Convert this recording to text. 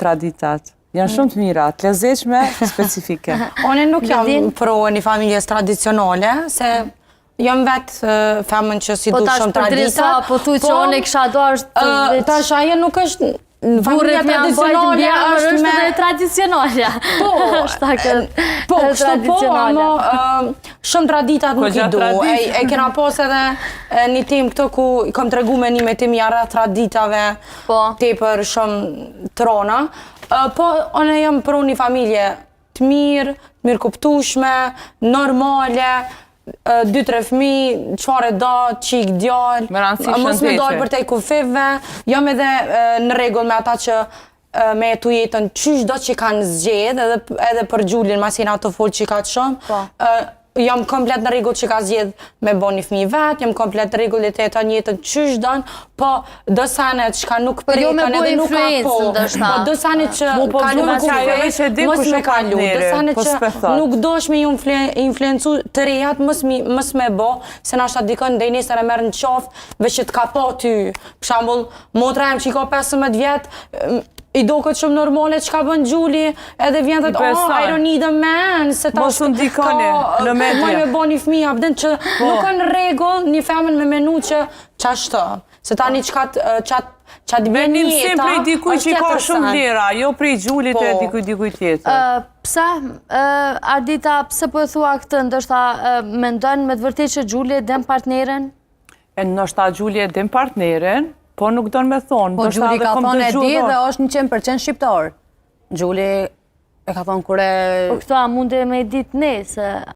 Traditat. Janë shumë të mira, të lezetshme, specifike. Unë nuk jam pro një familjes tradicionale, se jam vetë femën që si du shumë tradita. Po tu që unë e kisha do është... Tash aje nuk është... Familja tradicionale është dhe tradicionale. Po, kështu po, ama shumë traditat nuk i du. E kena pos edhe një tim këto ku i kom të regu me një me tim jara traditave tepër shumë trona. Po, unë jam për një familje të mirë kuptushme, normale, 2-3 fëmi, qfare da, qik, djallë, mos me dojë për te i kufive, jam edhe në regull me ata që me tu jetën qysh do që kanë zgjedh, edhe për Gjullin, mas jena të folë që ka të shumë, jam komplet në regull që ka zgjedh me bo një fëmi vetë, jam komplet në regull të jetë një jetën qysh donë, po do sanet që ka nuk prekan edhe nuk ka po do sanet që ka nuk ufejt, mos me kalu, do sanet që nuk dosh me ju influencu të rejat, mos me bo, se nashta dikon dhe i nesër e merë në qoftë, veç që t'ka po ty, për shambull, motra em që i ka 15 vjetë, i do këtë shumë normale që ka bën Gjuli, edhe vjen të I don't need a man, se ta mos unë dikone në media. Moj me bo një fmi, abden që nuk kanë regull një femën me menu që qashtë, se ta një qatë bjen një jeta, prej dikuj që i ka shumë lira, jo prej Gjulit e dikuj tjetër. Pse, Ardita, pse po e thua këtë, ndështë mendojnë me të vërtet që Gjuli e dem partnerin? E nështë Gjuli e dem partnerin, po nuk donë me thonë. Po Gjuli ka thonë e di dhe është 100% shqiptar. Gjuli e ka thonë kure... Po këto a munde me ditë ne, se...